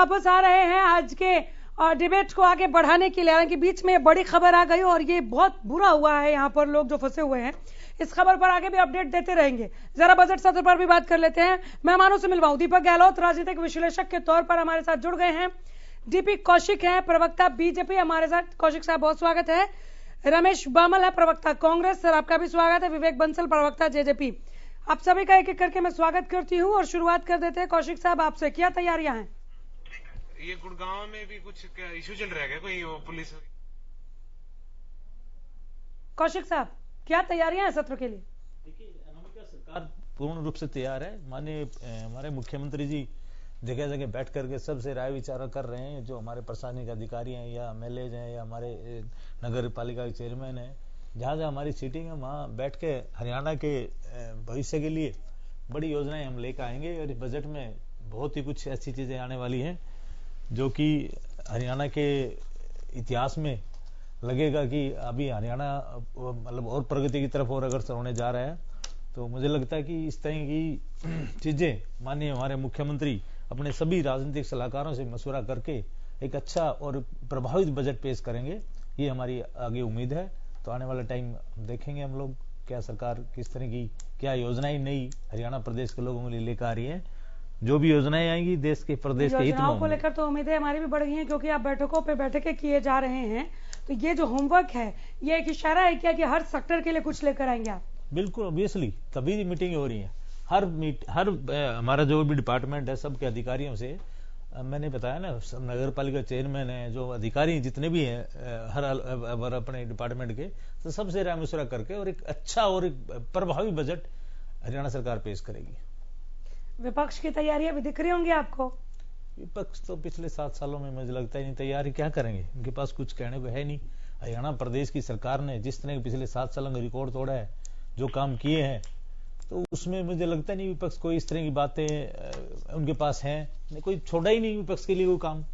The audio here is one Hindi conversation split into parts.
वापस आ रहे हैं आज के डिबेट को आगे बढ़ाने के लिए। हालांकि बीच में बड़ी खबर आ गई और ये बहुत बुरा हुआ है, यहाँ पर लोग जो फंसे हुए हैं। इस खबर पर आगे भी अपडेट देते रहेंगे। जरा बजट सत्र पर भी बात कर लेते हैं। मेहमानों से मिलवाऊं। दीपक गहलोत राजनीतिक विश्लेषक के तौर पर हमारे साथ जुड़ गए हैं। डीपी कौशिक हैं, प्रवक्ता बीजेपी, हमारे साथ। कौशिक साहब बहुत स्वागत है। रमेश बामल है, प्रवक्ता कांग्रेस, सर आपका भी स्वागत है। विवेक बंसल, प्रवक्ता जेजेपी। आप सभी का एक एक करके मैं स्वागत करती हूँ और शुरुआत कर देते हैं कौशिक साहब आपसे। क्या तैयारियां हैं? ये गुड़गांव में भी कुछ इशू चल रहा है क्या, कोई पुलिस? कौशिक साहब, क्या तैयारियां हैं सत्र के लिए? देखिए, अनामिका सरकार पूर्ण रूप से तैयार है। माननीय हमारे मुख्यमंत्री जी जगह जगह बैठ करके सबसे राय विचार कर रहे हैं। जो हमारे प्रशासनिक अधिकारी हैं या एमएलए हैं या हमारे नगर पालिका के चेयरमैन हैं, जहाँ जहाँ हमारी सीटिंग है वहाँ बैठ के हरियाणा के भविष्य के लिए बड़ी योजनाएं हम लेकर आएंगे। और इस बजट में बहुत ही कुछ ऐसी चीजें आने वाली हैं जो कि हरियाणा के इतिहास में लगेगा कि अभी हरियाणा मतलब और प्रगति की तरफ और अग्रसर होने जा रहा है। तो मुझे लगता है कि इस तरह की चीजें माननीय हमारे मुख्यमंत्री अपने सभी राजनीतिक सलाहकारों से मशवरा करके एक अच्छा और प्रभावित बजट पेश करेंगे, ये हमारी आगे उम्मीद है। तो आने वाला टाइम देखेंगे हम लोग क्या सरकार किस तरह की क्या योजनाएं नई हरियाणा प्रदेश के लोगों के लिए लेकर आ रही है। जो भी योजनाएं आएंगी देश के प्रदेश के हित में को लेकर तो उम्मीदें हमारी भी बढ़ गई हैं, क्योंकि आप बैठकों पे बैठकें किए जा रहे हैं। तो ये जो होमवर्क है, ये एक इशारा है क्या कि हर सेक्टर के लिए कुछ लेकर आएंगे आप? बिल्कुल, ऑब्वियसली तभी मीटिंग हो रही है। हर हमारा जो भी डिपार्टमेंट है सबके अधिकारियों से मैंने बताया ना, सब नगर पालिका चेयरमैन है, जो अधिकारी जितने भी हैं हर अपने डिपार्टमेंट के, तो सबसे राय मशवरा करके और एक अच्छा और एक प्रभावी बजट हरियाणा सरकार पेश करेगी। विपक्ष की तैयारियां भी दिख रही होंगी आपको? विपक्ष तो पिछले 7 सालों में मुझे लगता है नहीं, तैयारी क्या करेंगे, उनके पास कुछ कहने को है नहीं। हरियाणा प्रदेश की सरकार ने जिस तरह पिछले 7 सालों में रिकॉर्ड तोड़ा है, जो काम किए हैं, तो उसमें मुझे लगता नहीं विपक्ष कोई इस तरह की बातें उनके पास हैं। कोई छोड़ा ही नहीं विपक्ष के लिए कोई काम।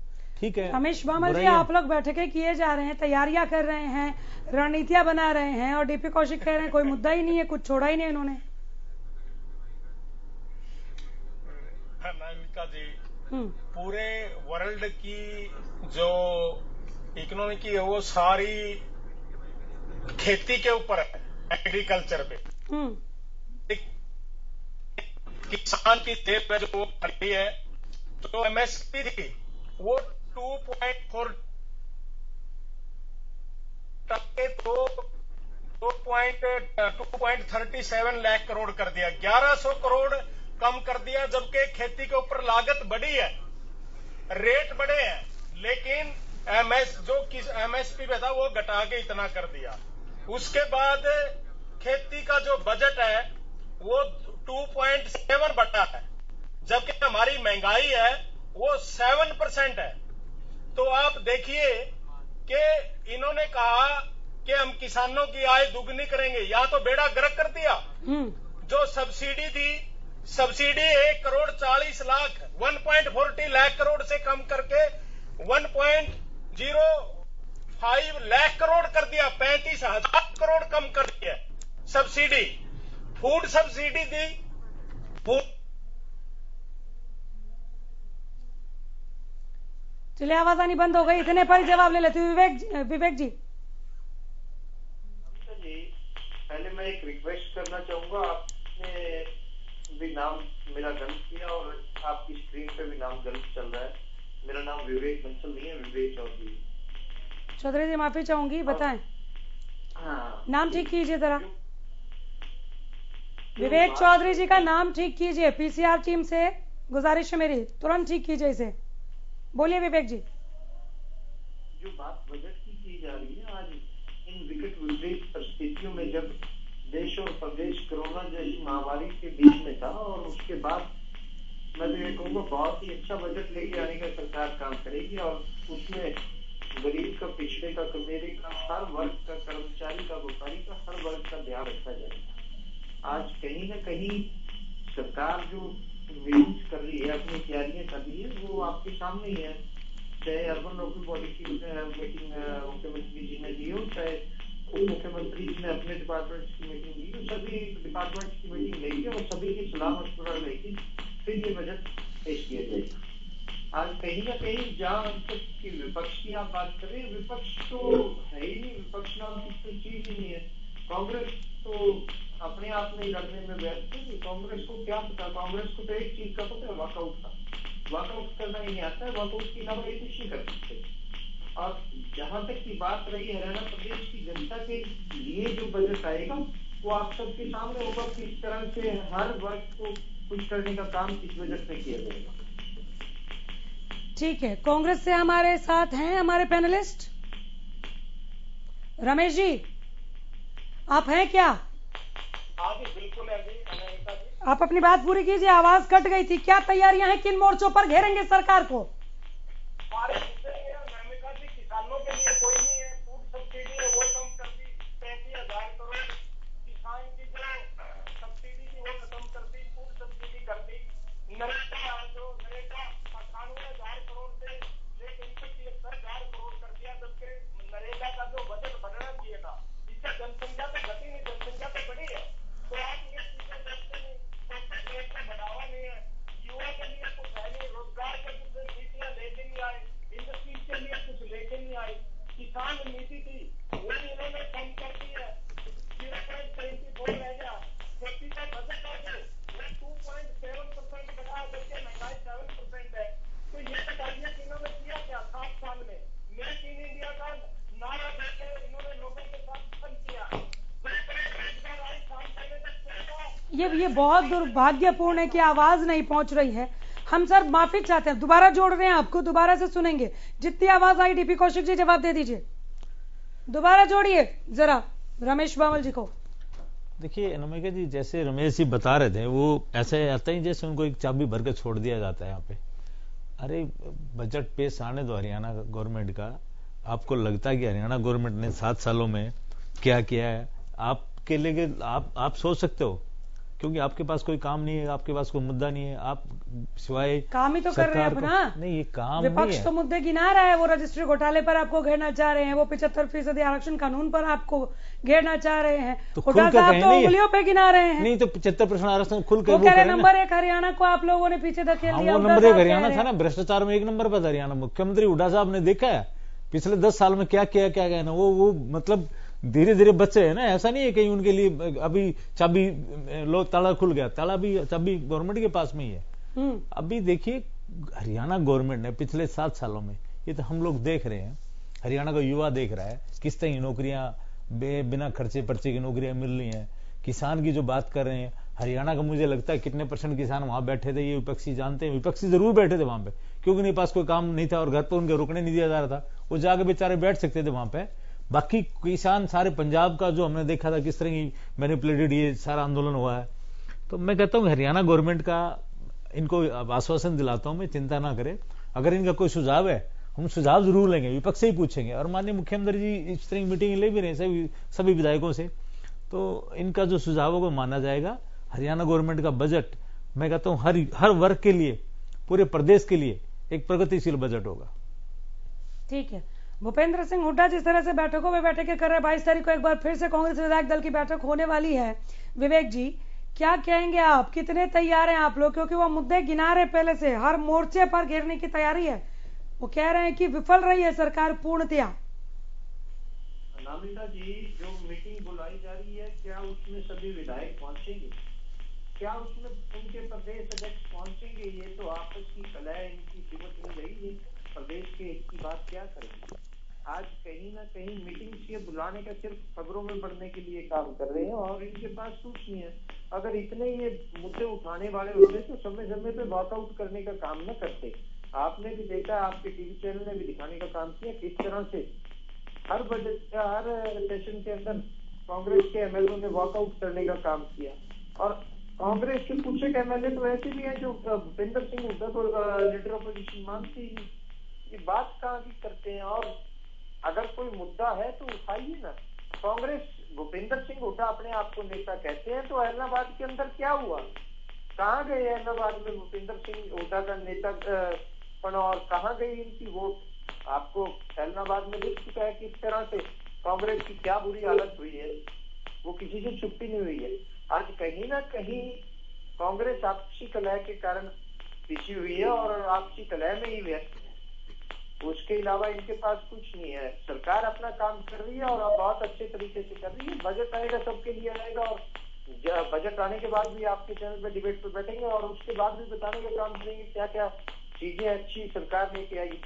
ठीक है रमेश बामल जी, आप लोग बैठकें किए जा रहे हैं, तैयारियां कर रहे हैं, रणनीतियां बना रहे हैं, और डीपी कौशिक कह रहे हैं कोई मुद्दा ही नहीं है, कुछ छोड़ा ही नहीं इन्होंने। अनामिका जी, पूरे वर्ल्ड की जो इकोनॉमी की है वो सारी खेती के ऊपर है, एग्रीकल्चर पे। किसान की सेब है जो खड़ी है, तो एमएसपी थी वो 2.4 तो 2.37 लाख करोड़ कर दिया, 1100 करोड़ कम कर दिया। जबकि खेती के ऊपर लागत बढ़ी है, रेट बढ़े हैं, लेकिन एमएसपी पे था वो घटा के इतना कर दिया। उसके बाद खेती का जो बजट है वो 2.7 बढ़ा है, जबकि हमारी महंगाई है वो 7% है। तो आप देखिए कि इन्होंने कहा कि हम किसानों की आय दुगनी करेंगे, या तो बेड़ा गर्क कर दिया। जो सब्सिडी थी, सब्सिडी 1,40,00,000 1.40 लाख करोड़ से कम करके 1.05 लाख करोड़ कर दिया, 35,000 करोड़ कम कर दिया सब्सिडी। फूड सब्सिडी दी, चलिए आवाज आनी बंद हो गई, इतने पर जवाब ले लेते हैं। विवेक जी, पहले मैं एक रिक्वेस्ट करना चाहूंगा। आपने भी नाम मेरा गलत किया और आपकी स्क्रीन पे भी नाम गलत चल रहा है। मेरा नाम विवेक बंसल नहीं है, विवेक चौधरी। चौधरी जी माफी चाहूंगी, बताएं। हाँ, नाम ठीक कीजिए जरा। विवेक चौधरी जी का नाम ठीक कीजिए, पीसीआर टीम से गुजारिश है मेरी, तुरंत ठीक कीजिए इसे। बोलिए विवेक जी। जो बात बजट की जा रही है, आज इन विकट विपरीत परिस्थितियों में जब देश और प्रदेश कोरोना जैसी महामारी के बीच में था, और उसके बाद मैं तो ये कहूँगा बहुत ही अच्छा बजट लेके आने का सरकार काम करेगी। और उसमें गरीब का, पिछड़े का, कमेरे का, हर वर्ग का, कर्मचारी का, व्यापारी का, हर वर्ग का ध्यान रखा जाएगा। आज कहीं ना कहीं सरकार जो मीटिंग्स कर रही है, अपनी तैयारियां कर रही है, वो आपके सामने ही है। चाहे अर्बन लोकल बॉडी की मीटिंग मुख्यमंत्री जी ने दी हो, चाहे उप मुख्यमंत्री जी ने अपने डिपार्टमेंट की मीटिंग ली हो, सभी डिपार्टमेंट की मीटिंग लेगी और सभी की सलाह मशवरा लेगी, फिर ये बजट पेश किया जाएगा। आज कहीं ना कहीं जहाँ तक कि विपक्ष की आप बात कर रहे हैं, विपक्ष तो है ही नहीं, विपक्ष नाम की कोई चीज ही नहीं है। कांग्रेस तो अपने आप में लड़ने में व्यस्त है। कांग्रेस को क्या पता, कांग्रेस को तो एक चीज का पता है, वॉकआउट का। वॉकआउट करना ही नहीं आता है, वॉकआउट के अलावा ये कुछ नहीं कर सकते। और जहां तक की बात रही हरियाणा प्रदेश की जनता के लिए जो बजट आएगा, वो आप सबके सामने होगा किस तरह से हर वर्ग को खुश करने का काम इस बजट में किया जाएगा। ठीक है, कांग्रेस से हमारे साथ हैं हमारे पैनलिस्ट रमेश जी, आप हैं क्या? हाँ जी बिल्कुल है जी, अमेरिका जी। आप अपनी बात पूरी कीजिए, आवाज कट गई थी। क्या तैयारियां हैं, किन मोर्चों पर घेरेंगे सरकार को? हमारे अमेरिका जी, किसानों के लिए कोई नहीं है, फूड सब्सिडी है वो कम कर दी, 35,000 करोड़ किसान की जो सब्सिडी थी वो खत्म कर दी, फूड सब्सिडी कर दी। नरेगा जो नरेगा 98,000 करोड़ से लेकर 71,000 करोड़ कर दिया, जबकि नरेगा का जो बजट बढ़ना चाहिए था, इससे जनसंख्या तो घटी नहीं, जनसंख्या तो बढ़ी है। तो आप ये चीजें देखते नहीं, देश में बढ़ावा नहीं है, युवा के लिए कुछ है नहीं, रोजगार के कुछ नीतियां लेके नहीं आए, इंडस्ट्रीज के लिए कुछ लेके नहीं आए। किसान नीति थी वो इन्होंने कम कर दी है, 0.74 रह गया। खेती का बजट है वो 2.7% बढ़ा, जबकि महंगाई 7% है। तो ये बताइए कि इन्होंने किया क्या 7 साल में? मेक इन इंडिया का नारा देकर इन्होंने लोगों के साथ फल किया। ये बहुत दुर्भाग्यपूर्ण है कि आवाज नहीं पहुंच रही है। हम सर माफी चाहते हैं, दोबारा जोड़ रहे हैं आपको, दोबारा से सुनेंगे। जितनी आवाज आई डीपी कौशिक जी जवाब दे दीजिए, दोबारा जोड़िए जरा रमेश बावल जी को। देखिए अनमिका जी, जैसे रमेश जी बता रहे थे, वो ऐसे आता ही जैसे उनको एक चाबी भर के छोड़ दिया जाता है यहाँ पे। अरे बजट पेश आने दो हरियाणा गवर्नमेंट का। आपको लगता है कि हरियाणा गवर्नमेंट ने 7 सालों में क्या किया है? आपके लिए आप सोच सकते हो, क्योंकि आपके पास कोई काम नहीं है, आपके पास कोई मुद्दा नहीं है, आप सिवाय काम ही तो कर रहे हैं अपना। नहीं, ये काम विपक्ष तो मुद्दे गिना रहा है, वो रजिस्ट्री घोटाले पर आपको घेरना चाह रहे हैं, वो 75% आरक्षण कानून पर आपको घेरना चाह रहे हैं, तो हुड्डा साहब तो उंगलियों पे गिना रहे हैं। नहीं तो 75% आरक्षण खुल के वो कह रहे नंबर 1 हरियाणा को आप लोगों ने पीछे धकेल दिया। वो नंबर 1 हरियाणा था ना, भ्रष्टाचार में 1 नंबर पर हरियाणा। मुख्यमंत्री हुड्डा साहब ने देखा है पिछले 10 साल में क्या किया क्या गया ना, वो मतलब धीरे धीरे बच्चे है ना। ऐसा नहीं है कहीं उनके लिए अभी चाबी लो ताला खुल गया, चाबी गवर्नमेंट के पास में ही है। अभी देखिए हरियाणा गवर्नमेंट ने पिछले 7 सालों में, ये तो हम लोग देख रहे हैं, हरियाणा का युवा देख रहा है किस तरह की नौकरियां बिना खर्चे पर्चे की नौकरियां मिल रही हैं। किसान की जो बात कर रहे हैं, हरियाणा का मुझे लगता है कितने % किसान वहां बैठे थे, ये विपक्षी जानते हैं। विपक्षी जरूर बैठे थे वहां पे, क्योंकि उनके पास कोई काम नहीं था और घर पर उनके रुकने नहीं दिया जा रहा था, वो जाके बेचारे बैठ सकते थे वहां पे। बाकी किसान सारे पंजाब का जो हमने देखा था किस तरह की मैनिपुलेटेड ये सारा आंदोलन हुआ है। तो मैं कहता हूं हरियाणा गवर्नमेंट का इनको आश्वासन दिलाता हूं मैं, चिंता ना करे। अगर इनका कोई सुझाव है, हम सुझाव जरूर लेंगे, विपक्ष से ही पूछेंगे। और माननीय मुख्यमंत्री जी इस तरह की मीटिंग ले भी रहे हैं सभी विधायकों से, तो इनका जो सुझाव होगा माना जाएगा। हरियाणा गवर्नमेंट का बजट मैं कहता हूं हर वर्ग के लिए, पूरे प्रदेश के लिए एक प्रगतिशील बजट होगा। ठीक है, भूपेंद्र सिंह हुड्डा जिस तरह से बैठकों में बैठकें कर रहे हैं, 22 तारीख को एक बार फिर से कांग्रेस विधायक दल की बैठक होने वाली है। विवेक जी क्या कहेंगे आप, कितने तैयार हैं आप लोग? क्योंकि वो मुद्दे गिना रहे पहले से, हर मोर्चे पर घेरने की तैयारी है। वो कह रहे हैं कि विफल रही है सरकार पूर्णतया। अनामिका जी, जो मीटिंग बुलाई जा रही है, क्या उसमें सभी विधायक पहुंचेंगे? क्या उसमें उनके प्रदेश अध्यक्ष पहुंचेंगे? ये तो आपस की कलह इनकी कीमत में रही है, प्रदेश के एक की बात क्या करेंगे? आज कहीं ना कहीं मीटिंग्स ये बुलाने का सिर्फ खबरों में बढ़ने के लिए काम कर रहे हैं और इनके पास कुछ नहीं है। अगर इतने ये मुद्दे उठाने वाले होते तो समय समय पे वॉकआउट करने का काम न करते। आपने भी देखा, आपके टीवी चैनल ने भी दिखाने का काम किया किस तरह से हर बजट हर सेशन के अंदर कांग्रेस के एमएलए ने वॉकआउट करने का काम किया। और कांग्रेस के कुछ एक एमएलए तो ऐसे भी हैं जो भूपेंद्र सिंह हुड्डा को लीडर ऑपोजिशन मानते ही नहीं। ये बात कहाँ की करते हैं? और अगर कोई मुद्दा है तो उठाइए ना। कांग्रेस भूपेंद्र सिंह हुड्डा अपने आप को नेता कहते हैं, तो ऐलनाबाद के अंदर क्या हुआ? कहाँ गए ऐलनाबाद में भूपेंद्र सिंह हुड्डा का नेता और कहाँ गई इनकी वोट? आपको ऐलनाबाद में दिख चुका है किस तरह से कांग्रेस की क्या बुरी हालत हुई है, वो किसी से छुट्टी नहीं हुई है। आज कहीं ना कहीं कांग्रेस आपसी कलह के कारण पिसी हुई है और आपसी कलह में ही व्यस्त है। उसके अलावा इनके पास कुछ नहीं है। सरकार अपना काम कर रही है और बहुत अच्छे तरीके से कर रही है। बजट आएगा सबके लिए आएगा और बजट आने के बाद भी आपके चैनल पे डिबेट पे बैठेंगे और उसके बाद भी बताने का काम करेंगे क्या क्या चीजें अच्छी सरकार लेके आई।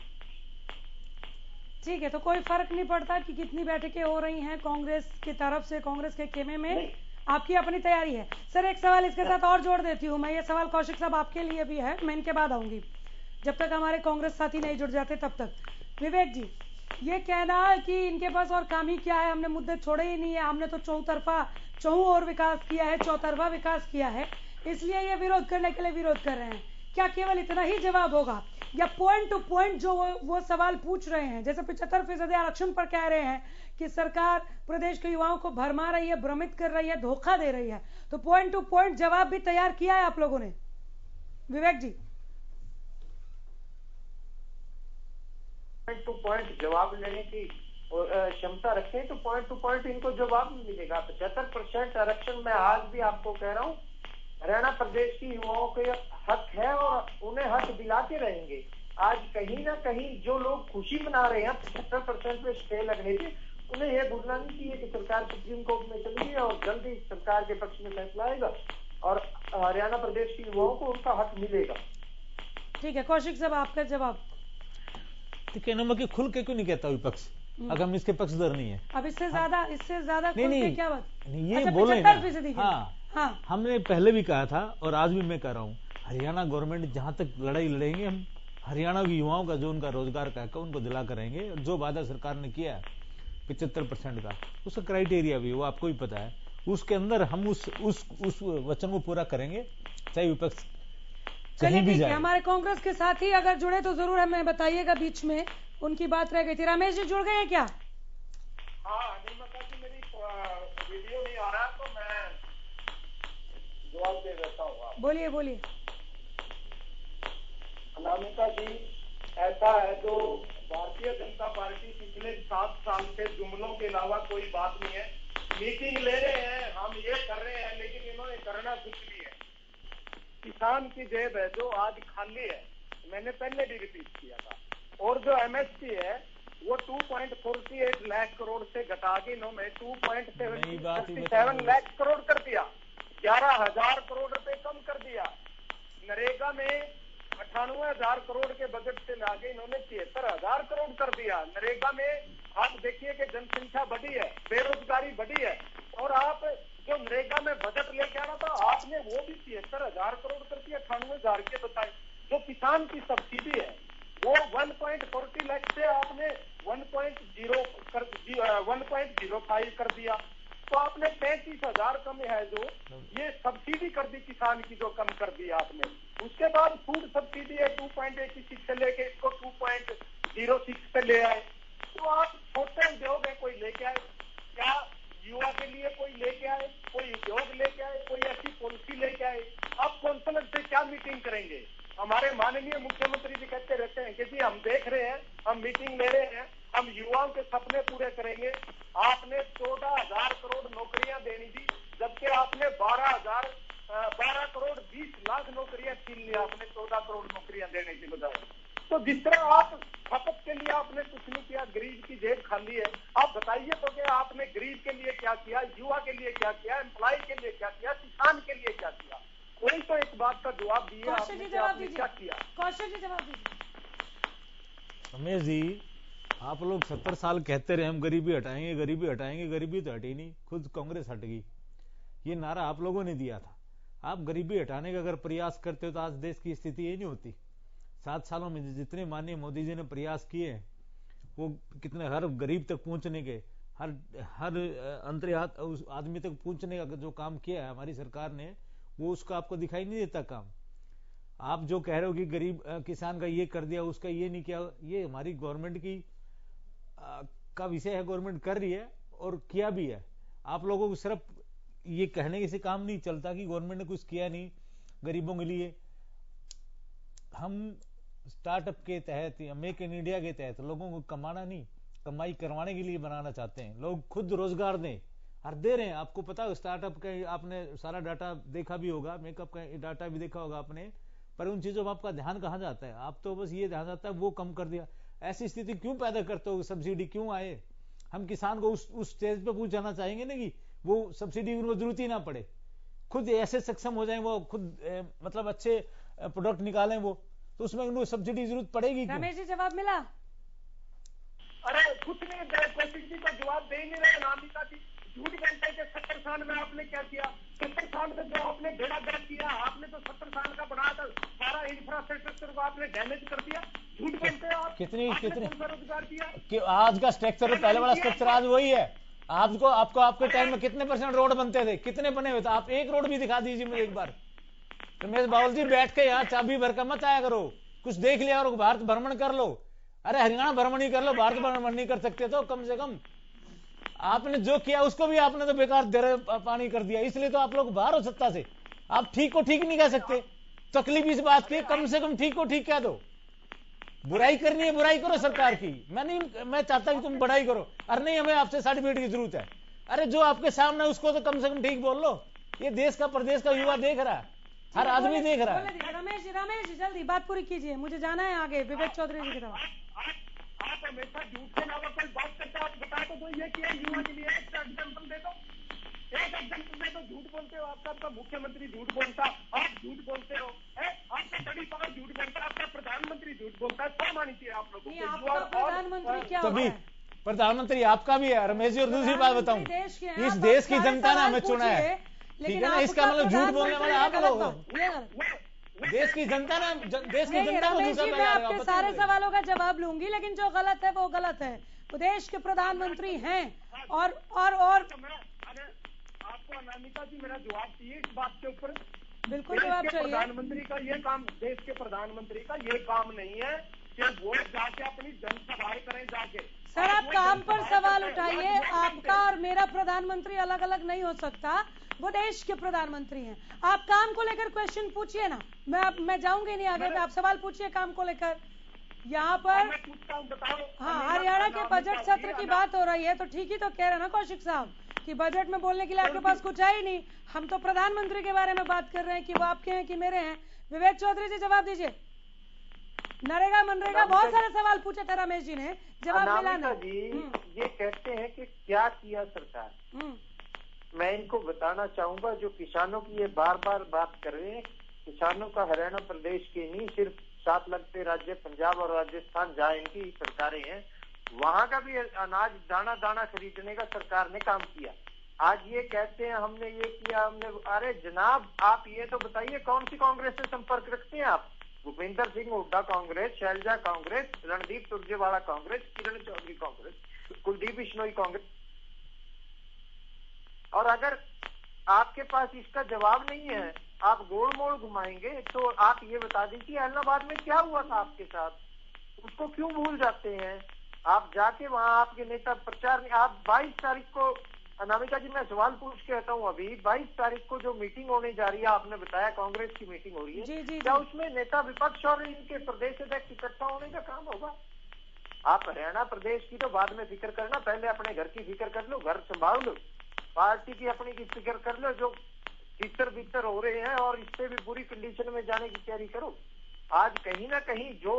ठीक है, तो कोई फर्क नहीं पड़ता कि कितनी बैठकें हो रही हैं कांग्रेस की तरफ से, कांग्रेस के खेमे में आपकी अपनी तैयारी है। सर एक सवाल इसके साथ और जोड़ देती हूँ मैं, ये सवाल कौशिक साहब आपके लिए भी है, मैं इनके बाद आऊंगी, जब तक हमारे कांग्रेस साथी नहीं जुड़ जाते तब तक। विवेक जी, ये कहना कि इनके पास और काम ही क्या है, हमने मुद्दे छोड़े ही नहीं है, हमने तो चौं और विकास किया है, चौतरफा विकास किया है, इसलिए ये विरोध करने के लिए विरोध कर रहे हैं, क्या केवल इतना ही जवाब होगा या पॉइंट टू पॉइंट जो वो सवाल पूछ रहे हैं, जैसे 75% आरक्षण पर कह रहे हैं कि सरकार प्रदेश के युवाओं को भरमा रही है, भ्रमित कर रही है, धोखा दे रही है, तो पॉइंट टू पॉइंट जवाब भी तैयार किया है आप लोगों ने? विवेक जी, पॉइंट टू पॉइंट जवाब लेने की क्षमता रखें तो पॉइंट टू पॉइंट इनको जवाब मिलेगा। 75% आरक्षण में आज भी आपको कह रहा हूँ, हरियाणा प्रदेश की युवाओं के हक है और उन्हें हक दिलाते रहेंगे। आज कहीं ना कहीं जो लोग खुशी मना रहे हैं 75% पे स्टे लगने से, उन्हें यह भूलना नहीं चाहिए कि सरकार सुप्रीम कोर्ट में चली गई और जल्दी सरकार के पक्ष में फैसला आएगा और हरियाणा प्रदेश के युवाओं को उनका हक मिलेगा। ठीक है, कौशिक साहब आपका जवाब। कहना कि खुल के क्यों नहीं कहता विपक्ष, अगर हम इसके पक्षधर नहीं है। अब इससे ज्यादा खुल के क्या बात? नहीं, ये अच्छा, बोले 75% हाँ, हमने पहले भी कहा था और आज भी मैं कह रहा हूँ, हरियाणा गवर्नमेंट जहां तक लड़ाई लड़ेंगे, हम हरियाणा के युवाओं का जो उनका रोजगार का हक है उनको दिला करेंगे। जो वादा सरकार ने किया है 75% का, उसका क्राइटेरिया भी वो आपको भी पता है, उसके अंदर हम उस वचन को पूरा करेंगे, चाहे विपक्ष कहीं भी जाए। हमारे कांग्रेस के साथी अगर जुड़े तो जरूर हमें बताइएगा, बीच में उनकी बात रह गई थी। रमेश जी जुड़ गए हैं क्या? हाँ, मेरी वीडियो नहीं आ रहा तो मैं जवाब दे देता हूँ। बोलिए। अनामिका जी, ऐसा है जो भारतीय जनता पार्टी पिछले 7 साल से जुमलों के अलावा कोई बात नहीं है। मीटिंग ले रहे हैं, हम ये कर रहे हैं, लेकिन इन्होंने करना कुछ नहीं है। किसान की जेब है जो आज खाली है, मैंने पहले भी रिपीट किया था। और जो एमएसपी है वो 2.48 लाख करोड़ से घटा के इन्होंने 2.7 लाख करोड़ कर दिया, 11,000 करोड़ रुपए कम कर दिया। नरेगा में 98,000 करोड़ के बजट से लाके इन्होंने 73,000 करोड़ कर दिया। नरेगा में आप देखिए कि जनसंख्या बढ़ी है, बेरोजगारी बढ़ी है, और आप जो नरेगा में बजट लेके आना था आपने वो भी 73,000 करोड़ कर दिया 98,000 के बताए। जो किसान की सब्सिडी है वो 1.40 लाख से आपने 1.05 कर दिया, तो आपने 35,000 कम है जो ये सब्सिडी कर दी किसान की, जो कम कर दी आपने। उसके बाद फूड सब्सिडी है 2.86 से लेके इसको 2.06 पे ले आए। तो आप छोटे उद्योग है कोई लेके आए क्या? युवा के लिए कोई लेके आए, कोई उद्योग लेके आए, कोई ऐसी पॉलिसी लेके आए? आप कौंसलर से क्या मीटिंग करेंगे? हमारे माननीय मुख्यमंत्री जी कहते रहते हैं कि जी हम देख रहे हैं, हम मीटिंग ले रहे हैं, हम युवाओं के सपने पूरे करेंगे। आपने 14,000 करोड़ नौकरियां देनी थी, जबकि आपने 12 करोड़ 20 लाख नौकरियां छीन ली आपने 14 करोड़ नौकरियां देने की बजाय। तो जिस तरह आप खपत के लिए आपने कुछ नहीं किया, गरीब की जेब खाली है। आप बताइए तो कि आपने गरीब के लिए क्या किया, युवा के लिए क्या किया, एम्प्लॉय के लिए क्या किया, किसान के लिए क्या किया? कोई तो इस बात का जवाब दिए आपने क्या किया? कौशल जी जवाब दीजिए। रमेश जी, आप लोग 70 साल कहते रहे हम गरीबी हटाएंगे, गरीबी हटाएंगे, गरीबी तो हटी नहीं, खुद कांग्रेस हट गई। ये नारा आप लोगों ने दिया था। आप गरीबी हटाने का अगर प्रयास करते हो तो आज देश की स्थिति ये नहीं होती। 7 सालों में जितने माननीय मोदी जी ने प्रयास किए वो कितने, हर गरीब तक पहुंचने के, हर अंतरे आदमी तक पहुंचने का जो काम किया है हमारी सरकार ने, वो उसका आपको दिखाई नहीं देता काम। आप जो कह रहे हो कि गरीब किसान का ये कर दिया, उसका ये नहीं किया, ये हमारी गवर्नमेंट की का विषय है, गवर्नमेंट कर रही है और किया भी है। आप लोगों को सिर्फ ये कहने से काम नहीं चलता कि गवर्नमेंट ने कुछ किया नहीं गरीबों के लिए। हम स्टार्टअप के तहत, मेक इन इंडिया के तहत लोगों को कमाना नहीं, कमाई करवाने के लिए बनाना चाहते हैं। लोग खुद रोजगार दें और दे रहे हैं। आपको पता है स्टार्टअप का, आपने सारा डाटा देखा भी होगा, मेकअप का डाटा भी देखा होगा आपने। पर उन चीजों में आपका ध्यान कहाँ जाता है? आप तो बस ये ध्यान जाता है वो कम कर दिया। ऐसी स्थिति क्यों पैदा करते हो? सब्सिडी क्यों आए? हम किसान को उस स्टेज पे पूछ जाना चाहेंगे ना कि वो सब्सिडी उनको जरूरत ही ना पड़े, खुद ऐसे सक्षम हो जाए, वो खुद मतलब अच्छे प्रोडक्ट निकालें वो, तो उसमें उनको सब्सिडी जरूरत पड़ेगी क्यों? रमेश जी जवाब मिला? अरे कुछ नहीं, कौशिक जी को जवाब दे ही नहीं रहे। अनामिका जी झूठ बोलते थे 70 साल में आपने क्या किया। 70 साल में जो आपने बेड़ा गर्क किया, आपने तो 70 साल का बनाया था सारा इंफ्रास्ट्रक्चर को आपने डैमेज कर दिया। झूठ बोलते हो आप। कितनी रोजगार दिया कि आज का स्ट्रक्चर, पहले वाला स्ट्रक्चर आज वही है। आपको आपके टाइम में कितने % रोड बनते थे? कितने बने हुए थे? आप एक रोड भी दिखा दीजिए मुझे एक बार। रमेश बाबू जी बैठ के यहाँ चाबी भर कर मत आया करो, कुछ देख लिया और भारत भ्रमण कर लो। अरे हरियाणा भ्रमण ही कर लो, भारत भ्रमण नहीं कर सकते तो कम से कम आपने जो किया उसको भी आपने तो बेकार दे पानी कर दिया। इसलिए तो आप लोग बाहर हो सत्ता से। आप ठीक को ठीक नहीं कह सकते। तकलीफ इस बात की, कम से कम ठीक को ठीक कह दो। बुराई करनी है बुराई करो सरकार की, मैं चाहता कि तुम बड़ाई करो। अरे नहीं, हमें आपसे सर्टिफिकेट की जरूरत है। अरे जो आपके सामने उसको तो कम से कम ठीक बोल लो। ये देश का प्रदेश का युवा देख रहा है, हर आदमी देख रहा है। रमेश जी जल्दी बात पूरी कीजिए, मुझे जाना है आगे विवेक चौधरी जी की तरफ। आप हमेशा झूठ के अलावा कोई बात करते हो, आप बता तो ये कि युवा के लिए एक एग्जाम्पल दे दो, एक एग्जाम्पल दे दो। झूठ बोलते हो, आपका मुख्यमंत्री झूठ बोलता, आप झूठ बोलते हो, आपका बड़ी पावर झूठ बोलता, आपका प्रधानमंत्री झूठ बोलता है। सब मानी चाहिए आप लोगों को। प्रधानमंत्री क्या तभी प्रधानमंत्री आपका भी है रमेश जी। और दूसरी बात बताऊं, इस देश की जनता ने हमें चुना है, ठीक है ना? इसका मतलब झूठ बोलने वाले आप लोग। देश की जनता ने, देश की जनता को रमेश जी मैं आपके सारे सवालों का जवाब लूंगी, लेकिन जो गलत है वो गलत है। वो देश के प्रधानमंत्री हैं और आपको अनामिका जी मेरा जवाब चाहिए इस बात के ऊपर। बिल्कुल जवाब चाहिए। प्रधानमंत्री का ये काम, देश के प्रधानमंत्री का ये काम नहीं है कि वो जाके अपनी जनसभाएं करें जाके। सर आप काम पर सवाल उठाइए। आपका और मेरा प्रधानमंत्री अलग अलग नहीं हो सकता, वो देश के प्रधानमंत्री हैं। आप काम को लेकर क्वेश्चन पूछिए ना, मैं जाऊंगी नहीं आगे। आप सवाल पूछिए काम को लेकर। यहाँ पर हाँ, हरियाणा के बजट सत्र की बात हो रही है, तो ठीक ही तो कह रहे ना कौशिक साहब कि बजट में बोलने के लिए आपके पास कुछ है ही नहीं। हम तो प्रधानमंत्री के बारे में बात कर रहे हैं कि वो आपके हैं कि मेरे हैं। विवेक चौधरी जी जवाब दीजिए। नरेगा मनरेगा बहुत सारे सवाल पूछे थे रमेश जी ने, जवाब मिला नहीं। ये कहते हैं कि क्या किया सरकार। मैं इनको बताना चाहूंगा, जो किसानों की ये बार बार बात कर रहे हैं, किसानों का हरियाणा प्रदेश के नहीं, सिर्फ साथ लगते राज्य पंजाब और राजस्थान जहाँ इनकी सरकारें हैं, वहां का भी अनाज दाना दाना खरीदने का सरकार ने काम किया। आज ये कहते हैं हमने ये किया, हमने। अरे जनाब, आप ये तो बताइए कौन सी कांग्रेस से संपर्क रखते हैं आप? भूपेंद्र सिंह हुड्डा कांग्रेस, शैलजा कांग्रेस, रणदीप सुरजेवाला कांग्रेस, किरण चौधरी कांग्रेस, कुलदीप बिश्नोई कांग्रेस। और अगर आपके पास इसका जवाब नहीं है, आप गोल मोड़ घुमाएंगे, तो आप ये बता दीजिए इलाहाबाद में क्या हुआ था आपके साथ, उसको क्यों भूल जाते हैं? आप जाके वहां आपके नेता प्रचार में, आप 22 तारीख को, अनामिका जी मैं सवाल पूछ के कहता हूँ, अभी 22 तारीख को जो मीटिंग होने जा रही है, आपने बताया कांग्रेस की मीटिंग हो रही है, क्या उसमें नेता विपक्ष और इनके प्रदेश अध्यक्ष इकट्ठा होने का काम होगा? आप हरियाणा प्रदेश की तो बाद में फिक्र करना, पहले अपने घर की फिक्र कर लो, घर संभाल लो, पार्टी की अपनी की फिक्र कर लो। जो तितर बितर हो रहे हैं और इससे भी बुरी कंडीशन में जाने की तैयारी करो। आज कहीं ना कहीं जो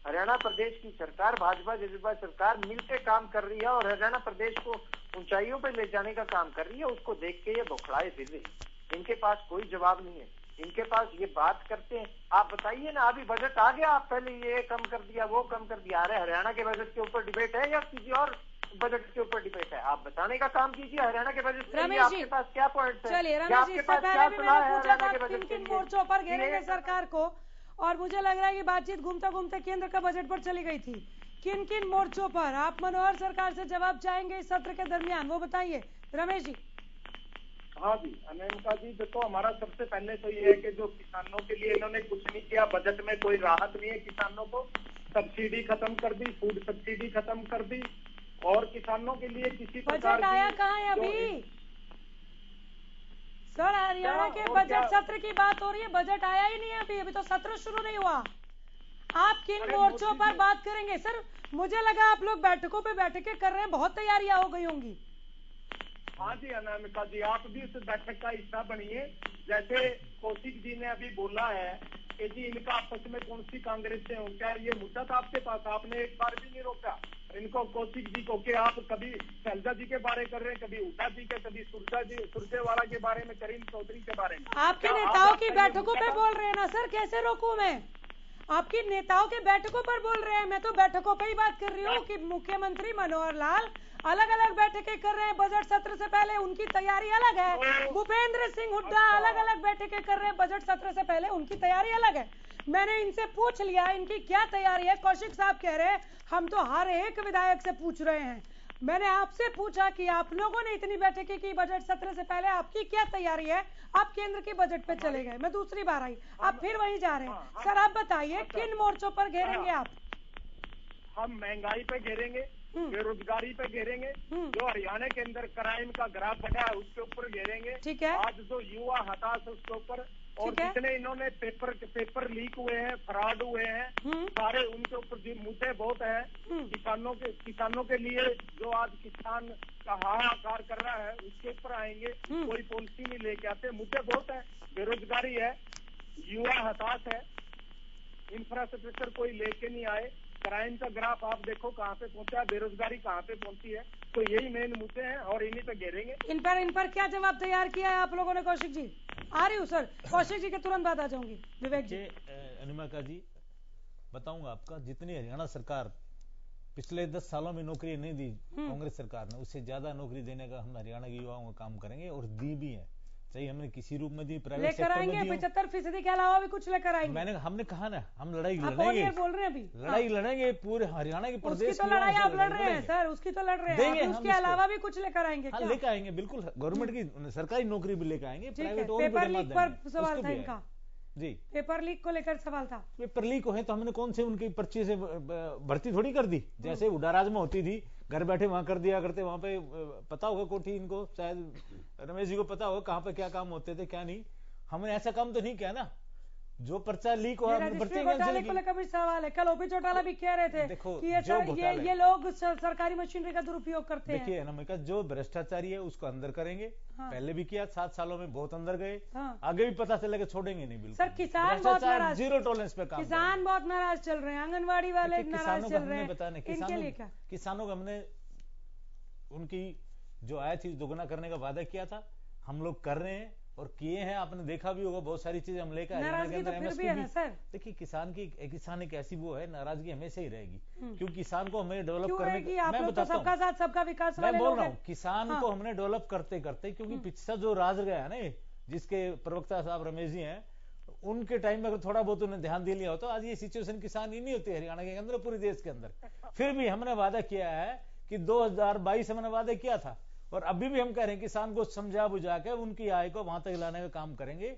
हरियाणा प्रदेश की सरकार, भाजपा जजपा सरकार मिलकर काम कर रही है और हरियाणा प्रदेश को ऊंचाइयों पर ले जाने का काम कर रही है, उसको देख के ये बौखलाए फिर रही। इनके पास कोई जवाब नहीं है, इनके पास ये बात करते हैं। आप बताइए ना, अभी बजट आ गया, आप पहले ये कम कर दिया, वो कम कर दिया। अरे हरियाणा के बजट के ऊपर डिबेट है या किसी और बजट के ऊपर डिबेट है? आप बताने का काम कीजिए। हरियाणा के बजट के आपके पास क्या पॉइंट है? चलिए रमेश जी, इससे पहले भी मैंने पूछा था किन किन मोर्चों पर घेरेंगे सरकार को, और मुझे लग रहा है कि बातचीत घूमते घूमते केंद्र का बजट पर चली गई थी। किन किन मोर्चों पर आप मनोहर सरकार से जवाब चाहेंगे इस सत्र के दरमियान, वो बताइए रमेश जी। हाँ जी अनामिका जी, देखो हमारा सबसे पहले तो ये है कि जो किसानों के लिए इन्होंने कुछ नहीं किया, बजट में कोई राहत नहीं है किसानों को। सब्सिडी खत्म कर दी, फूड सब्सिडी खत्म कर दी, और किसानों के लिए किसी प्रकार बजट आया कहाँ है अभी? सर हरियाणा के बजट सत्र की बात हो रही है, बजट आया ही नहीं है अभी, अभी तो सत्र शुरू नहीं हुआ। आप किन मोर्चों पर बात करेंगे? सर मुझे लगा आप लोग बैठकों पे बैठकें कर रहे हैं, बहुत तैयारियां हो गई होंगी। हाँ जी अनामिका जी, आप भी उस बैठक का हिस्सा बनिए। जैसे कौशिक जी ने अभी बोला है कि जी इनका आपस में कौन सी कांग्रेस से हो, क्या ये मुद्दा था आपके पास? आपने एक बार भी नहीं रोका इनको, कौशिक जी को, कि आप कभी शैलजा जी के बारे कर रहे हैं, कभी उषा जी के, कभी सुरजेवाला के बारे में, करीम चौधरी के बारे में। आपके नेताओं की बैठकों पे बोल रहे हैं ना सर, कैसे रोकूं मैं? आपकी नेताओं के बैठकों पर बोल रहे हैं, मैं तो बैठकों पे ही बात कर रही हूँ कि मुख्यमंत्री मनोहर लाल अलग अलग बैठकें कर रहे हैं बजट सत्र से पहले, उनकी तैयारी अलग है। भूपेंद्र सिंह हुड्डा अलग अलग बैठकें कर रहे हैं बजट सत्र से पहले, उनकी तैयारी अलग है। मैंने इनसे पूछ लिया इनकी क्या तैयारी है, कौशिक साहब कह रहे हैं हम तो हर एक विधायक से पूछ रहे हैं। मैंने आपसे पूछा कि आप लोगों ने इतनी बैठकें की बजट सत्र से पहले, आपकी क्या तैयारी है? आप केंद्र के बजट पे चले गए, मैं दूसरी बार आई, आप फिर वहीं जा रहे हैं। सर आप बताइए किन मोर्चों पर घेरेंगे आप? हम महंगाई पे घेरेंगे, बेरोजगारी पे घेरेंगे, जो हरियाणा के अंदर क्राइम का ग्राफ बढ़ा है उसके ऊपर घेरेंगे। ठीक है। आज जो युवा हताश है उसके ऊपर, और जितने इन्होंने पेपर लीक हुए हैं, फ्रॉड हुए हैं, सारे उनके ऊपर जो मुद्दे बहुत है। किसानों के लिए जो आज किसान का हाहाकार कर रहा है उसके ऊपर आएंगे, कोई पॉलिसी नहीं लेके आते, मुद्दे बहुत है। बेरोजगारी है, युवा हताश है, इंफ्रास्ट्रक्चर कोई लेके नहीं आए, क्राइम का ग्राफ आप देखो कहाँ पे पहुंचा है, बेरोजगारी कहाँ पे पहुंची है। तो यही मेन मुद्दे हैं और इन्हीं पे घेरेंगे। इन पर क्या जवाब तैयार किया है आप लोगों ने? कौशिक जी आ रही हूँ सर, कौशिक जी के तुरंत बाद आ जाऊंगी। विवेक जी। अनुमिका जी बताऊंगा आपका, जितनी हरियाणा सरकार पिछले 10 सालों में नौकरी नहीं दी कांग्रेस सरकार ने, उससे ज्यादा नौकरी देने का हम हरियाणा के युवाओं को काम करेंगे, और दी भी है। चाहिए हमने किसी रूप में दी, प्राइवेट लेकर आएंगे 75% के अलावा भी कुछ लेकर आएंगे। हमने कहा ना, हम लड़ाई लड़ेंगे, बोल रहे हैं अभी लड़ाई लड़ेंगे पूरे हरियाणा के प्रदेश। उसकी तो लड़ाई आप लड़ रहे हैं सर, उसकी तो लड़ रहे हैं, उसके अलावा भी कुछ लेकर आएंगे। हाँ लेकर आएंगे, बिल्कुल गवर्नमेंट की सरकारी नौकरी भी लेकर आएंगे, प्राइवेट और पेपर लीक पर सवाल था इनका जी, पेपर लीक को लेकर सवाल था। पेपर लीक हो है तो हमने कौन से उनकी पर्ची से भर्ती थोड़ी कर दी, जैसे उडाराज में होती थी, घर बैठे वहां कर दिया करते। वहां पे पता होगा कोठी इनको, शायद रमेश जी को पता होगा कहां पे क्या काम होते थे क्या नहीं। हमने ऐसा काम तो नहीं किया ना, जो पर्चा लीक हुआ रजिस्ट्री घोटाले को लेकर भी सवाल है। कल ओपी चौटाला भी कह रहे थे कि ये लोग सरकारी मशीनरी का दुरुपयोग करते हैं। देखिए ना, जो भ्रष्टाचारी है उसको अंदर करेंगे। पहले भी किया, 7 सालों में बहुत अंदर गए, आगे भी पता चलेगा, छोड़ेंगे नहीं बिल्कुल। सर किसान बहुत नाराज, जीरो टॉलरेंस पे काम, किसान बहुत नाराज चल रहे हैं, आंगनबाड़ी वाले नाराज चल रहे हैं। किसानों को हमने उनकी जो आय थी दोगुना करने का वादा किया था, हम लोग कर रहे हैं और किए हैं। आपने देखा भी होगा बहुत सारी चीजें हम लेकर आए। देखिए किसान एक ऐसी वो है, नाराजगी हमेशा ही रहेगी, क्योंकि किसान को हमें डेवलप करने की, मैं बताता हूं, सबका साथ सबका विकास, मैं बोल रहा हूँ किसान को हमने डेवलप करते करते, क्योंकि पिछला जो राज गया है ना, जिसके प्रवक्ता साहब रमेश जी हैं, उनके टाइम में अगर थोड़ा बहुत उन्हें ध्यान दे लिया होता, आज ये सिचुएशन किसान ही नहीं होती हरियाणा के अंदर, पूरे देश के अंदर। फिर भी हमने वादा किया है कि 2022 हमने वादा किया था, और अभी भी हम कह रहे हैं किसान को समझा बुझा के उनकी आय को वहां तक लाने का काम करेंगे,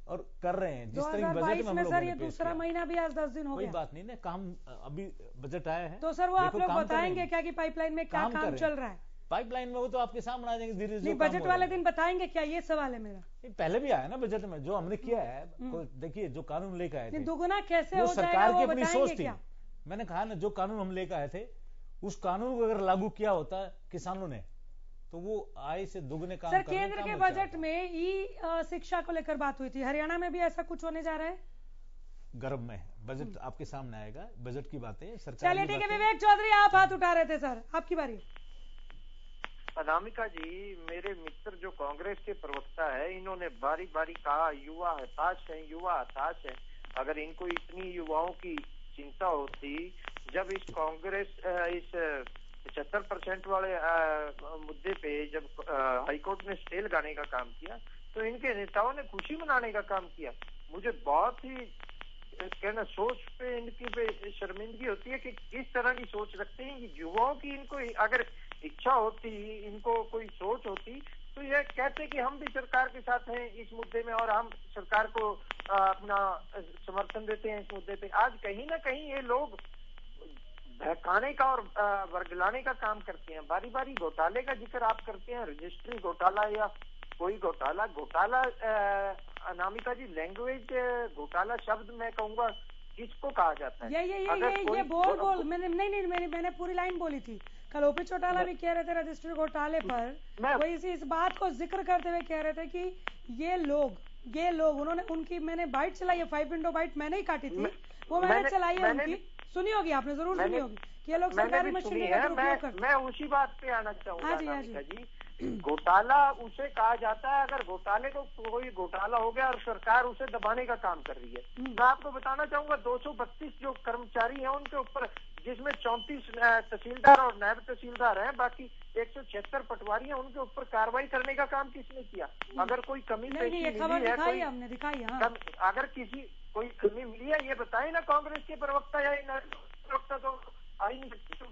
और कर रहे हैं। जिस तरह बजट में हम लोग, सर ये दूसरा महीना भी आज 10 दिन हो गया, कोई बात नहीं ना, काम अभी बजट आया है तो सर वो आप लोग बताएंगे क्या कि पाइपलाइन में क्या काम चल रहा है? पाइपलाइन में वो तो आपके सामने आ जाएंगे धीरे धीरे। बजट वाले दिन बताएंगे क्या, ये सवाल है मेरा। पहले भी आया ना बजट में, जो हमने किया है। देखिए जो कानून लेकर आए थे, दुगुना कैसे हो जाएगा, सरकार की अपनी सोच थी। मैंने कहा ना, जो कानून हम लेकर आए थे, उस कानून को अगर लागू किया होता किसानों ने, तो वो आय से दुगने काम। सर केंद्र के बजट में ई शिक्षा को लेकर बात हुई थी, हरियाणा में भी ऐसा कुछ होने जा रहा है? गर्भ में बजट आपके सामने आएगा, बजट की बातें सरकार। चलिए ठीक है, विवेक चौधरी आप हाथ उठा रहे थे सर, आपकी बारी। अनामिका जी, मेरे मित्र जो कांग्रेस के प्रवक्ता है, इन्होंने बारी बारी कहा युवा हताश है, युवा हताश है। अगर इनको इतनी युवाओं की चिंता होती, जब इस कांग्रेस इस 75% वाले मुद्दे पे जब हाईकोर्ट ने स्टे लगाने का काम किया, तो इनके नेताओं ने खुशी मनाने का काम किया। मुझे बहुत ही कहना, सोच पे इनकी पे शर्मिंदगी होती है कि किस तरह की सोच रखते हैं युवाओं की। इनको अगर इच्छा होती, इनको कोई सोच होती, तो ये कहते कि हम भी सरकार के साथ हैं इस मुद्दे में, और हम सरकार को अपना समर्थन देते हैं इस मुद्दे पे। आज कहीं ना कहीं ये लोग बहकाने का और वर्गलाने का काम करते हैं। बारी बारी घोटाले का जिक्र आप करते हैं, रजिस्ट्री घोटाला या कोई घोटाला। अनामिका जी, लैंग्वेज घोटाला शब्द मैं कहूंगा किसको कहा जाता है? ये बोल मैंने पूरी लाइन बोली थी। कल ओपी चौटाला भी कह रहे थे रजिस्ट्री घोटाले पर, वही इस बात को जिक्र करते हुए कह रहे थे कि ये लोग ये लोग उन्होंने उनकी मैंने बाइट चलाई है, 5 विंडो बाइट मैंने ही काटी थी, वो मैंने चलाई है उनकी, सुनी होगी आपने, जरूर सुनी होगी कि ये लोग सरकारी मशीनरी का उपयोग करते। मैं उसी बात पे आना चाहूंगा। हाँ जी। घोटाला उसे कहा जाता है अगर घोटाले को कोई घोटाला हो गया और सरकार उसे दबाने का काम कर रही है। मैं आपको बताना चाहूंगा 232 जो कर्मचारी हैं उनके ऊपर, जिसमें 34 तहसीलदार और नायब तहसीलदार हैं, बाकी 176 पटवारी हैं, उनके ऊपर कार्रवाई करने का काम किसने किया? अगर कोई कमी पेशी मिली है, हमने दिखाई है, अगर किसी कोई कमी मिली है ये बताए ना कांग्रेस के प्रवक्ता या प्रवक्ता, तो आई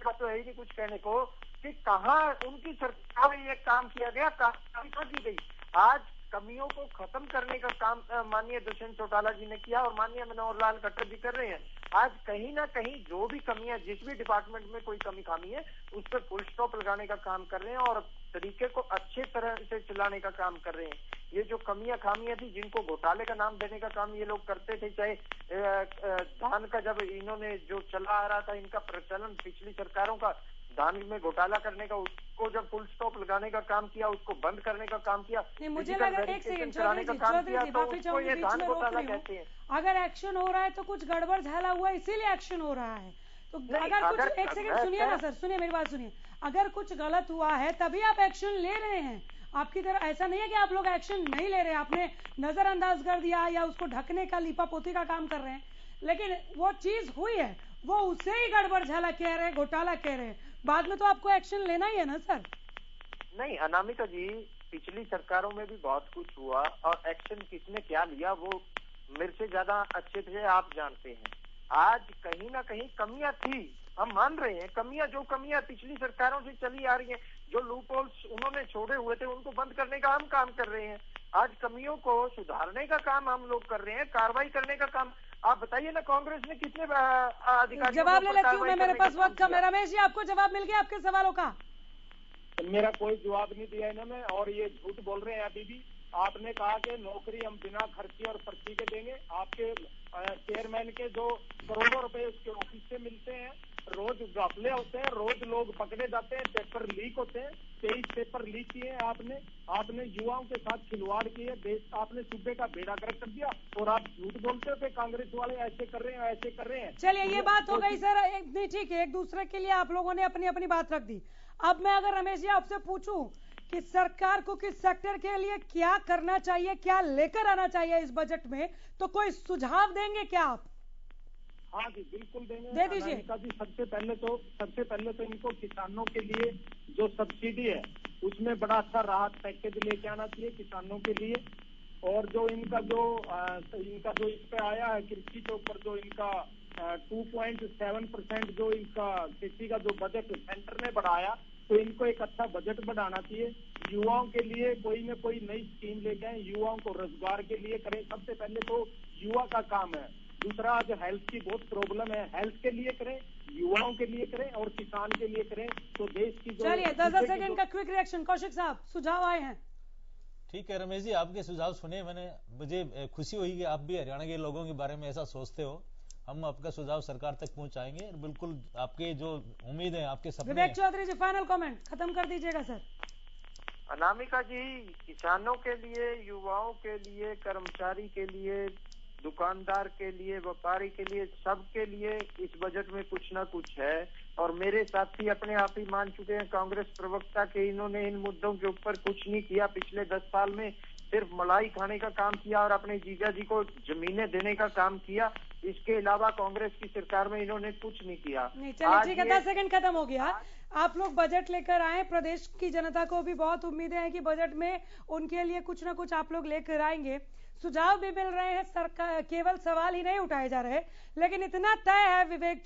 तो है ही नहीं कुछ कहने को कि कहाँ उनकी सरकार में ये काम किया गया, कहाँ की गई। आज कमियों को खत्म करने का काम माननीय दुष्यंत चौटाला जी ने किया और माननीय मनोहर लाल खट्टर जी कर रहे हैं। आज कहीं ना कहीं जो भी कमियां, जिस भी डिपार्टमेंट में कोई कमी खामी है उस पर फुल स्टॉप लगाने का काम कर रहे हैं और तरीके को अच्छे तरह से चलाने का काम कर रहे हैं। ये जो कमियां खामियां थी जिनको घोटाले का नाम देने का काम ये लोग करते थे, चाहे धान का जब इन्होंने जो चला आ रहा था इनका प्रचलन पिछली सरकारों का, धान में घोटाला करने का, उसको जब फुल स्टॉप लगाने का काम किया, उसको बंद करने का काम किया, मुझे लगा एक सेकंड चौधरी जी माफी चाहूंगी बीच में रोक रही हूं, अगर एक्शन हो रहा है तो कुछ गड़बड़ झाला हुआ इसीलिए एक्शन हो रहा है। तो अगर कुछ, एक सेकंड सुनिए ना सर, सुनिए मेरी बात सुनिए, अगर कुछ गलत हुआ है तभी आप एक्शन ले रहे हैं। आपकी तरह ऐसा नहीं है कि आप लोग एक्शन नहीं ले रहे, आपने नजरअंदाज कर दिया या उसको ढकने का लीपा पोती का काम कर रहे हैं, लेकिन वो चीज हुई है, वो उसे ही गड़बड़ झाला कह रहे हैं, घोटाला कह रहे हैं, बाद में तो आपको एक्शन लेना ही है ना सर। नहीं अनामिका जी, पिछली सरकारों में भी बहुत कुछ हुआ और एक्शन किसने क्या लिया वो मेरे से ज्यादा अच्छे से आप जानते हैं। आज कहीं ना कहीं कमियां थी, हम मान रहे हैं, जो कमियां पिछली सरकारों से चली आ रही हैं, जो लूप होल्स उन्होंने छोड़े हुए थे उनको बंद करने का हम काम कर रहे हैं। आज कमियों को सुधारने का काम हम लोग कर रहे हैं, कार्रवाई करने का काम। आप बताइए ना कांग्रेस ने कितने अधिकारी, जवाब ले लेती हूँ मैं, मेरे पास वक्त कम है। रमेश जी आपको जवाब मिल गया आपके सवालों का? मेरा कोई जवाब नहीं दिया इन्होंने और ये झूठ बोल रहे हैं। अभी भी आपने कहा कि नौकरी हम बिना खर्ची और पर्ची के देंगे। आपके चेयरमैन के जो करोड़ों रुपए उसके ऑफिस से मिलते हैं, रोज घपले होते हैं, रोज लोग पकड़े जाते हैं, पेपर लीक होते हैं। 23 पेपर लीक किए आपने युवाओं के साथ खिलवाड़ किए, देश आपने सूबे का बेड़ा गर्क कर दिया और आप झूठ बोलते हो कि कांग्रेस वाले ऐसे कर रहे हैं ऐसे कर रहे हैं। चलिए ये बात हो गई सर, नहीं ठीक है, एक दूसरे के लिए आप लोगों ने अपनी अपनी बात रख दी। अब मैं अगर रमेश जी आपसे पूछूं कि सरकार को किस सेक्टर के लिए क्या करना चाहिए, क्या लेकर आना चाहिए इस बजट में, तो कोई सुझाव देंगे क्या आप? हाँ जी बिल्कुल देंगे, दे दीजिए। सबसे पहले तो इनको किसानों के लिए जो सब्सिडी है उसमें बड़ा अच्छा राहत पैकेज लेके आना चाहिए किसानों के लिए। और जो इनका जो इस पे आया है कृषि के ऊपर, जो इनका 2.7% जो इनका कृषि का जो बजट सेंटर ने बढ़ाया, तो इनको एक अच्छा बजट बढ़ाना चाहिए। युवाओं के लिए कोई न कोई नई स्कीम लेके आए, युवाओं को रोजगार के लिए करें। सबसे पहले तो युवा का काम है। दूसरा, जो हेल्थ की बहुत प्रॉब्लम है, हेल्थ के लिए करें, युवाओं के लिए करें और किसान के लिए करें, तो देश की जो। चलिए 10 सेकंड का क्विक रिएक्शन, कौशिक साहब सुझाव आए हैं। ठीक है रमेश जी, आपके सुझाव सुने मैंने, मुझे खुशी हुई कि आप भी हरियाणा के लोगों के बारे में ऐसा सोचते हो। हम आपका सुझाव सरकार तक पहुंचाएंगे और बिल्कुल आपके जो उम्मीद है, आपके सपने। विवेक चौधरी जी फाइनल कमेंट खत्म कर दीजिएगा सर। अनामिका जी, किसानों के लिए, युवाओं के लिए, कर्मचारी के लिए, दुकानदार के लिए, व्यापारी के लिए, सबके लिए इस बजट में कुछ ना कुछ है। और मेरे साथी अपने आप ही मान चुके हैं कांग्रेस प्रवक्ता के, इन्होंने इन मुद्दों के ऊपर कुछ नहीं किया। पिछले 10 साल में सिर्फ मलाई खाने का काम किया और अपने जीजा जी को जमीनें देने का काम किया। इसके अलावा कांग्रेस की सरकार में इन्होंने कुछ नहीं किया। नहीं चलिए ठीक है, 10 सेकंड खत्म हो गया। आप लोग बजट लेकर आए, प्रदेश की जनता को भी बहुत उम्मीदें हैं कि बजट में उनके लिए कुछ ना कुछ आप लोग लेकर आएंगे। सुझाव भी मिल रहे हैं, सरकार केवल सवाल ही नहीं उठाए जा रहे। लेकिन इतना तय है विवेक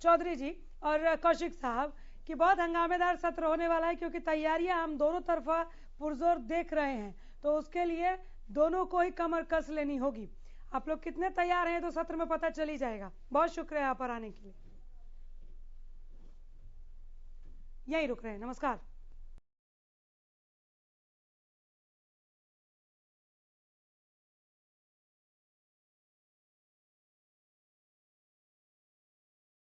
चौधरी जी और कौशिक साहब कि बहुत हंगामेदार सत्र होने वाला है, क्योंकि तैयारियां हम दोनों तरफा पुरजोर देख रहे हैं। तो उसके लिए दोनों को ही कमर कस लेनी होगी। आप लोग कितने तैयार हैं तो सत्र में पता चल ही जाएगा। बहुत शुक्रिया यहाँ पर आने के लिए। यहीं रुक रहे हैं, नमस्कार।